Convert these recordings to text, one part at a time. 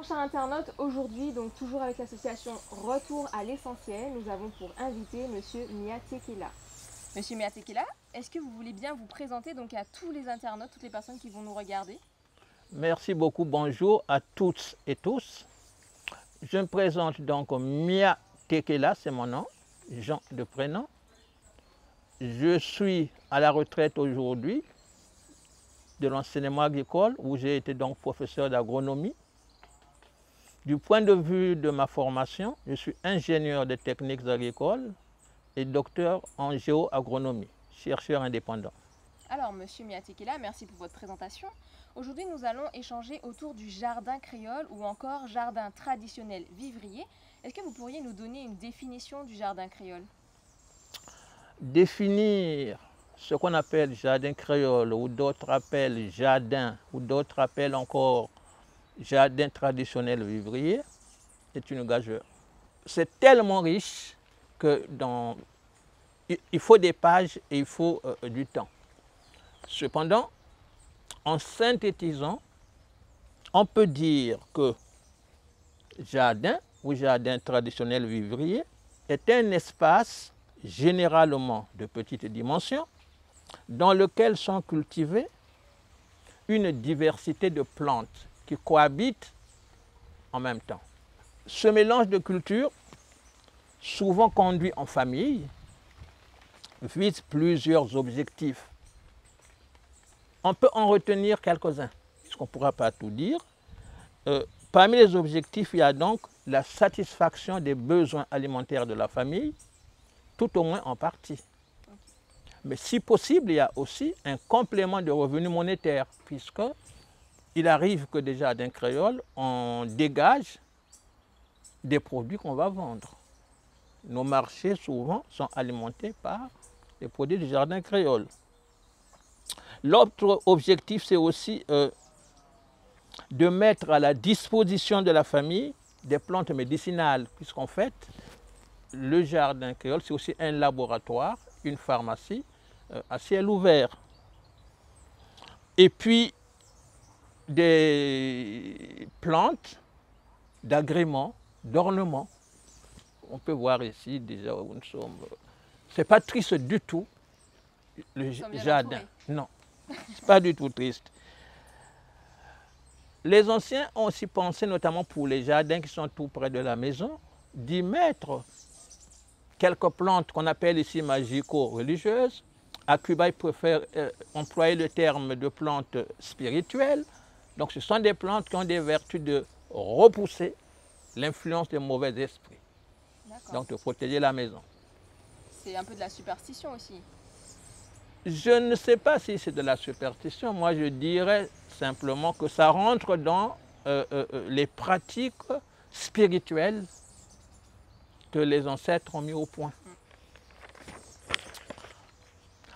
Chers internautes, aujourd'hui, donc toujours avec l'association Retour à l'essentiel, nous avons pour invité Monsieur Mia Tekela. Monsieur Mia Tekela, est-ce que vous voulez bien vous présenter donc à tous les internautes, toutes les personnes qui vont nous regarder? Merci beaucoup, bonjour à toutes et tous. Je me présente donc Mia Tekela, c'est mon nom, Jean de prénom. Je suis à la retraite aujourd'hui de l'enseignement agricole où j'ai été donc professeur d'agronomie. Du point de vue de ma formation, je suis ingénieur de techniques agricoles et docteur en géoagronomie, chercheur indépendant. Alors, Monsieur Mia Tekela, merci pour votre présentation. Aujourd'hui, nous allons échanger autour du jardin créole ou encore jardin traditionnel vivrier. Est-ce que vous pourriez nous donner une définition du jardin créole? Définir ce qu'on appelle jardin créole ou d'autres appellent jardin ou d'autres appellent encore jardin traditionnel vivrier est une gageure. C'est tellement riche que il faut des pages et il faut du temps. Cependant, en synthétisant, on peut dire que jardin ou jardin traditionnel vivrier est un espace généralement de petite dimension dans lequel sont cultivées une diversité de plantes qui cohabitent en même temps. Ce mélange de cultures, souvent conduit en famille, vise plusieurs objectifs. On peut en retenir quelques-uns, puisqu'on ne pourra pas tout dire. Parmi les objectifs, il y a donc la satisfaction des besoins alimentaires de la famille, tout au moins en partie. Mais si possible, il y a aussi un complément de revenus monétaires, puisqu'il arrive que des jardins créoles, on dégage des produits qu'on va vendre. Nos marchés, souvent, sont alimentés par les produits du jardin créole. L'autre objectif, c'est aussi de mettre à la disposition de la famille des plantes médicinales, puisqu'en fait, le jardin créole, c'est aussi un laboratoire, une pharmacie à ciel ouvert. Et puis, des plantes d'agrément, d'ornement. On peut voir ici déjà où nous sommes. Ce n'est pas triste du tout, le jardin. Non, ce n'est pas du tout triste. Les anciens ont aussi pensé, notamment pour les jardins qui sont tout près de la maison, d'y mettre quelques plantes qu'on appelle ici magico-religieuses. À Cuba, ils préfèrent employer le terme de plantes spirituelles. Donc ce sont des plantes qui ont des vertus de repousser l'influence des mauvais esprits. Donc de protéger la maison. C'est un peu de la superstition aussi. Je ne sais pas si c'est de la superstition. Moi, je dirais simplement que ça rentre dans les pratiques spirituelles que les ancêtres ont mis au point.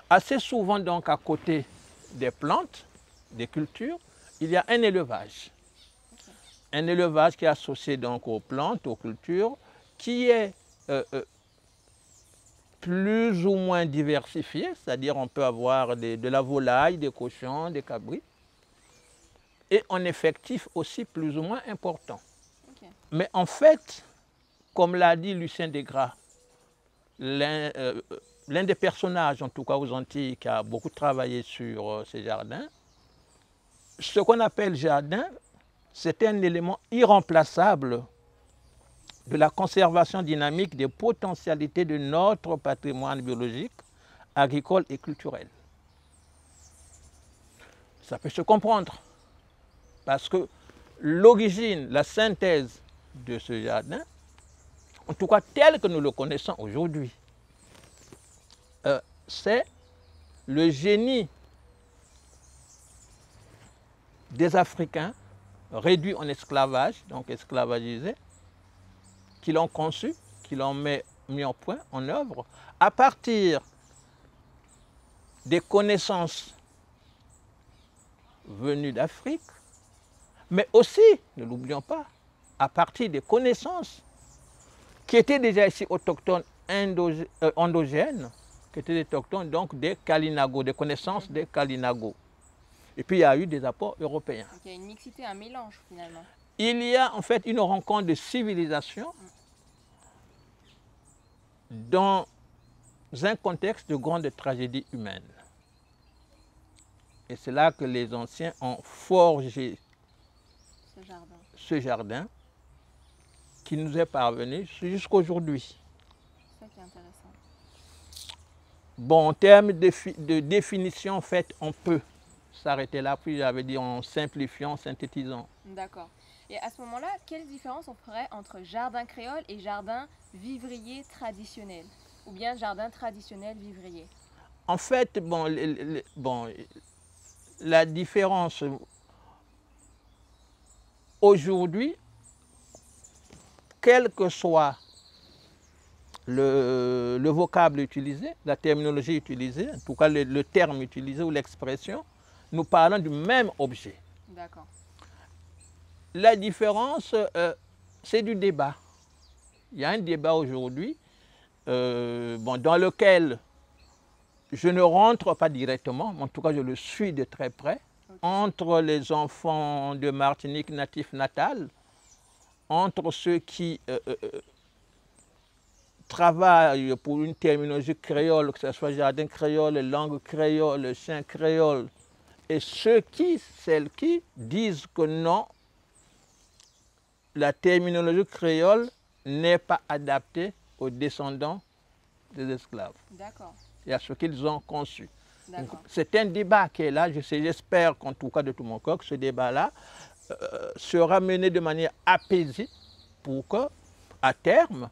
Assez souvent, donc, à côté des plantes, des cultures, il y a un élevage. Un élevage qui est associé donc aux plantes, aux cultures, qui est plus ou moins diversifié, c'est-à-dire on peut avoir de la volaille, des cochons, des cabrits, et en effectif aussi plus ou moins important. Mais en fait, comme l'a dit Lucien Desgras, l'un des personnages, en tout cas aux Antilles, qui a beaucoup travaillé sur ces jardins, ce qu'on appelle jardin, c'est un élément irremplaçable de la conservation dynamique des potentialités de notre patrimoine biologique, agricole et culturel. Ça peut se comprendre, parce que l'origine, la synthèse de ce jardin, en tout cas tel que nous le connaissons aujourd'hui, c'est le génie des Africains réduits en esclavage, donc esclavagisés, qui l'ont conçu, qui l'ont mis en point, en œuvre, à partir des connaissances venues d'Afrique, mais aussi, ne l'oublions pas, à partir des connaissances qui étaient déjà ici autochtones endogènes, qui étaient des autochtones donc des Kalinago, des connaissances des Kalinago. Et puis il y a eu des apports européens. Donc il y a une mixité, un mélange finalement. il y a en fait une rencontre de civilisation dans un contexte de grande tragédie humaine. Et c'est là que les anciens ont forgé ce jardin qui nous est parvenu jusqu'à aujourd'hui. C'est ça qui est intéressant. Bon, en termes de définition, en fait, on peut s'arrêter là, puis j'avais dit en simplifiant, en synthétisant. D'accord. Et à ce moment-là, quelle différence on ferait entre jardin créole et jardin vivrier traditionnel? Ou bien jardin traditionnel vivrier? En fait, la différence aujourd'hui, quel que soit le vocable utilisé, la terminologie utilisée, en tout cas le terme utilisé ou l'expression, nous parlons du même objet. D'accord. La différence, c'est du débat. Il y a un débat aujourd'hui dans lequel je ne rentre pas directement, mais en tout cas je le suis de très près, entre les enfants de Martinique natifs natales, entre ceux qui travaillent pour une terminologie créole, que ce soit jardin créole, langue créole, chien créole, et celles qui disent que non, la terminologie créole n'est pas adaptée aux descendants des esclaves. D'accord. Et à ce qu'ils ont conçu. C'est un débat qui est là. J'espère qu'en tout cas de tout mon cœur, que ce débat-là sera mené de manière apaisée pour que, à terme,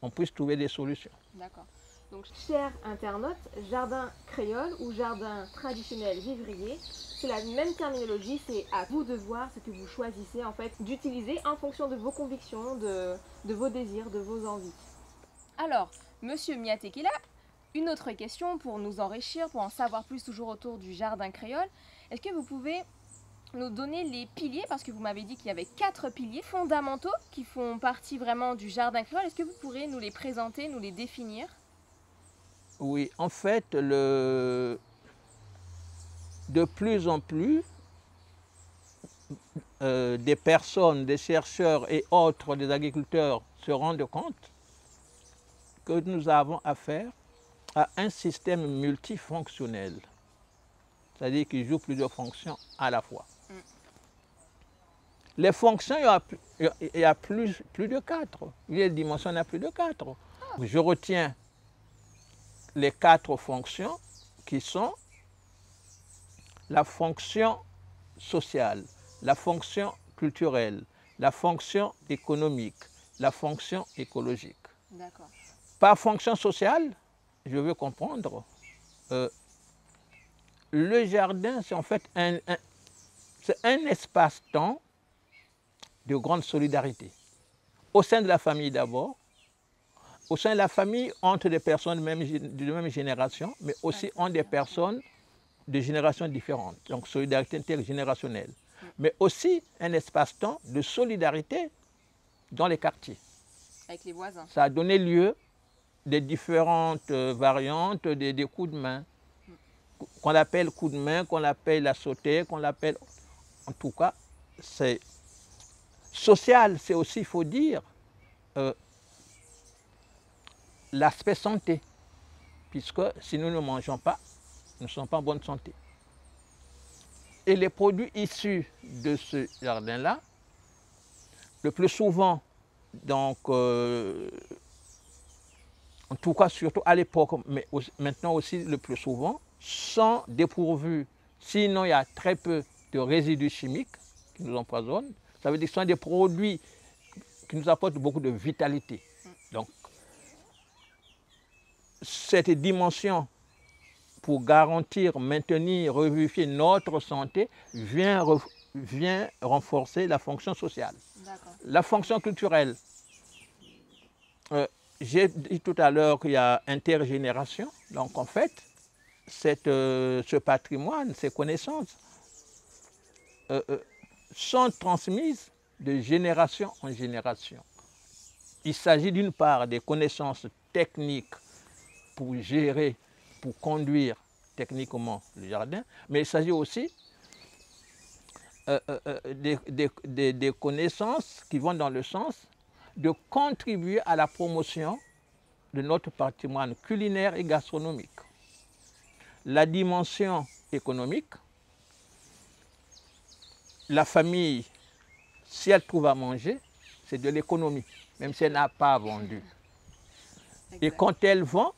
on puisse trouver des solutions. D'accord. Donc, chers internautes, jardin créole ou jardin traditionnel vivrier, c'est la même terminologie, c'est à vous de voir ce que vous choisissez en fait d'utiliser en fonction de vos convictions, de vos désirs, de vos envies. Alors, Monsieur Miatekela, une autre question pour nous enrichir, pour en savoir plus toujours autour du jardin créole. Est-ce que vous pouvez nous donner les piliers, parce que vous m'avez dit qu'il y avait 4 piliers fondamentaux qui font partie vraiment du jardin créole. Est-ce que vous pourrez nous les présenter, nous les définir? Oui, en fait, de plus en plus, des personnes, des chercheurs et autres, des agriculteurs se rendent compte que nous avons affaire à un système multifonctionnel, c'est-à-dire qui joue plusieurs fonctions à la fois. Les fonctions, il y a plus de 4. Les dimensions, il y en a plus de 4. Je retiens les 4 fonctions qui sont la fonction sociale, la fonction culturelle, la fonction économique, la fonction écologique. D'accord. Par fonction sociale, je veux comprendre, le jardin, c'est en fait un espace-temps de grande solidarité. Au sein de la famille d'abord, au sein de la famille entre des personnes de même génération, mais aussi entre des personnes de générations différentes. Donc solidarité intergénérationnelle. Mais aussi un espace-temps de solidarité dans les quartiers. Avec les voisins. Ça a donné lieu des différentes variantes des coups de main, qu'on appelle coups de main, qu'on appelle la sautée, qu'on l'appelle... En tout cas, c'est social, c'est aussi, il faut dire, l'aspect santé, puisque si nous ne mangeons pas, nous ne sommes pas en bonne santé. Et les produits issus de ce jardin-là, le plus souvent, donc, en tout cas surtout à l'époque, mais maintenant aussi le plus souvent, sont dépourvus. Sinon, il y a très peu de résidus chimiques qui nous empoisonnent. Ça veut dire que ce sont des produits qui nous apportent beaucoup de vitalité. Donc, cette dimension pour garantir, maintenir, revivifier notre santé vient renforcer la fonction sociale. La fonction culturelle. J'ai dit tout à l'heure qu'il y a intergénération. Donc en fait, ce patrimoine, ces connaissances sont transmises de génération en génération. Il s'agit d'une part des connaissances techniques pour gérer, pour conduire techniquement le jardin, mais il s'agit aussi des connaissances qui vont dans le sens de contribuer à la promotion de notre patrimoine culinaire et gastronomique. La dimension économique, la famille, si elle trouve à manger, c'est de l'économie, même si elle n'a pas vendu. Exact. Et quand elle vend,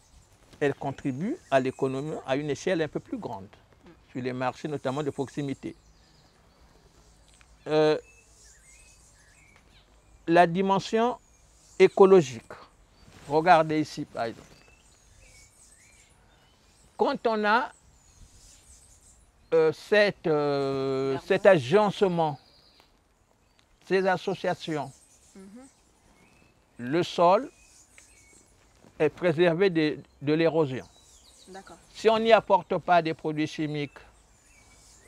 elle contribue à l'économie à une échelle un peu plus grande, sur les marchés notamment de proximité. La dimension écologique. Regardez ici, par exemple. Quand on a cet agencement, ces associations, le sol est préservé de l'érosion. Si on n'y apporte pas des produits chimiques,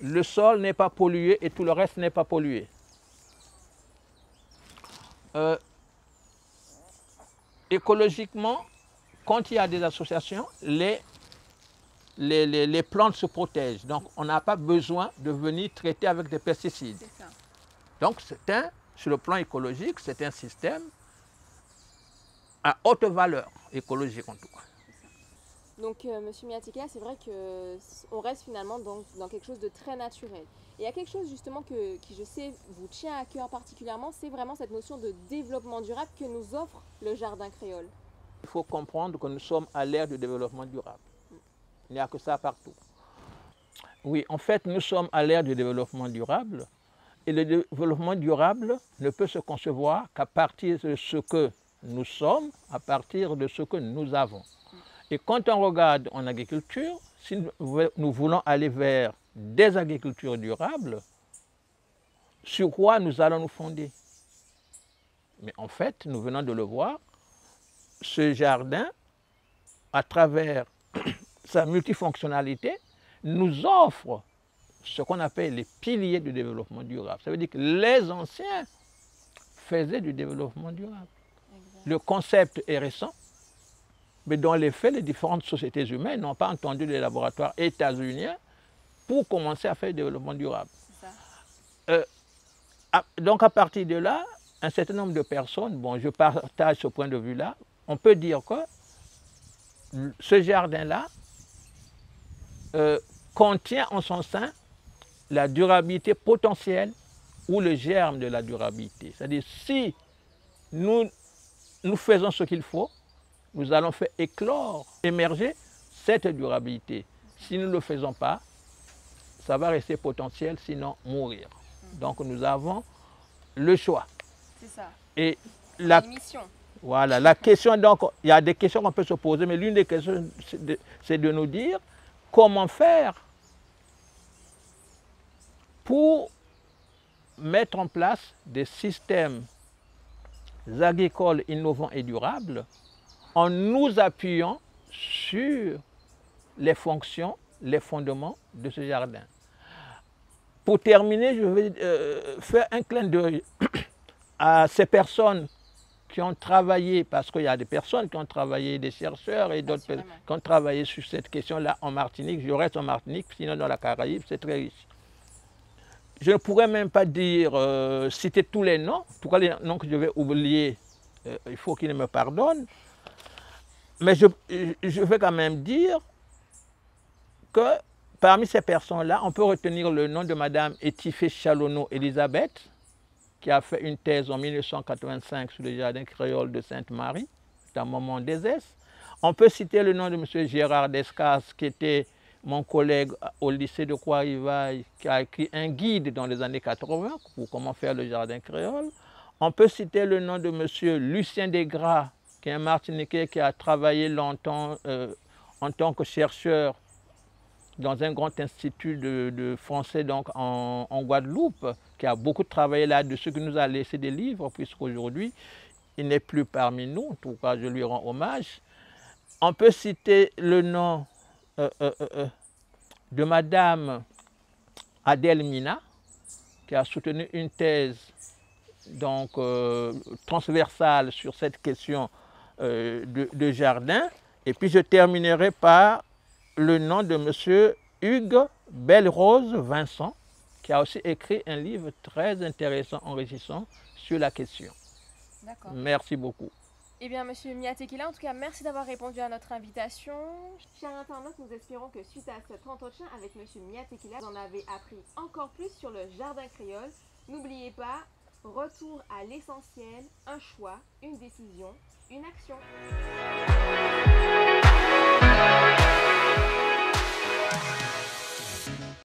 le sol n'est pas pollué et tout le reste n'est pas pollué. Écologiquement, quand il y a des associations, les plantes se protègent. Donc, on n'a pas besoin de venir traiter avec des pesticides. Donc, sur le plan écologique, c'est un système à haute valeur écologique en tout cas. Donc, Monsieur Miatekela, c'est vrai qu'on reste finalement dans quelque chose de très naturel. Et il y a quelque chose justement qui, je sais, vous tient à cœur particulièrement, c'est vraiment cette notion de développement durable que nous offre le Jardin Créole. Il faut comprendre que nous sommes à l'ère du développement durable. Il n'y a que ça partout. Oui, en fait, nous sommes à l'ère du développement durable. Et le développement durable ne peut se concevoir qu'à partir de ce que nous sommes, à partir de ce que nous avons. Et quand on regarde en agriculture, si nous voulons aller vers des agricultures durables, sur quoi nous allons nous fonder? Mais en fait, nous venons de le voir, ce jardin, à travers sa multifonctionnalité, nous offre ce qu'on appelle les piliers du développement durable. Ça veut dire que les anciens faisaient du développement durable. Exact. Le concept est récent, mais dans les faits, les différentes sociétés humaines n'ont pas entendu les laboratoires états-uniens pour commencer à faire du développement durable. Donc à partir de là, un certain nombre de personnes, bon, je partage ce point de vue-là, on peut dire que ce jardin-là contient en son sein la durabilité potentielle ou le germe de la durabilité. C'est-à-dire, si nous faisons ce qu'il faut, nous allons faire éclore, émerger cette durabilité. Si nous ne le faisons pas, ça va rester potentiel, sinon mourir. Donc nous avons le choix. C'est ça. Et la mission. Voilà, la question, donc, il y a des questions qu'on peut se poser, mais l'une des questions, c'est de nous dire comment faire pour mettre en place des systèmes agricoles innovants et durables en nous appuyant sur les fonctions, les fondements de ce jardin. Pour terminer, je vais faire un clin d'œil à ces personnes qui ont travaillé, parce qu'il y a des personnes qui ont travaillé, des chercheurs et d'autres qui ont travaillé sur cette question-là en Martinique. Je reste en Martinique, sinon dans la Caraïbe, c'est très riche. Je ne pourrais même pas dire, citer tous les noms, en tout cas les noms que je vais oublier, il faut qu'ils me pardonnent. Mais je vais quand même dire que parmi ces personnes-là, on peut retenir le nom de Madame Etifé Chalonneau Elisabeth, qui a fait une thèse en 1985 sur le jardin créole de Sainte-Marie, dans Momont des Est. On peut citer le nom de M. Gérard Descas, qui était mon collègue au lycée de Croix-Rivaille, qui a écrit un guide dans les années 80 pour comment faire le jardin créole. On peut citer le nom de M. Lucien Desgras, qui est un Martiniquais qui a travaillé longtemps en tant que chercheur dans un grand institut de français donc en Guadeloupe, qui a beaucoup travaillé là-dessus, qui nous a laissé des livres, puisqu'aujourd'hui, il n'est plus parmi nous, en tout cas je lui rends hommage. On peut citer le nom de Madame Adèle Mina, qui a soutenu une thèse donc, transversale sur cette question de jardin. Et puis je terminerai par le nom de M. Hugues Belle-Rose Vincent, qui a aussi écrit un livre très intéressant, enrichissant sur la question. D'accord. Merci beaucoup. Eh bien, Monsieur Miatekila, en tout cas, merci d'avoir répondu à notre invitation. Chers internautes, nous espérons que suite à cet entretien avec Monsieur Miatekila, vous en avez appris encore plus sur le jardin créole. N'oubliez pas, retour à l'essentiel, un choix, une décision, une action.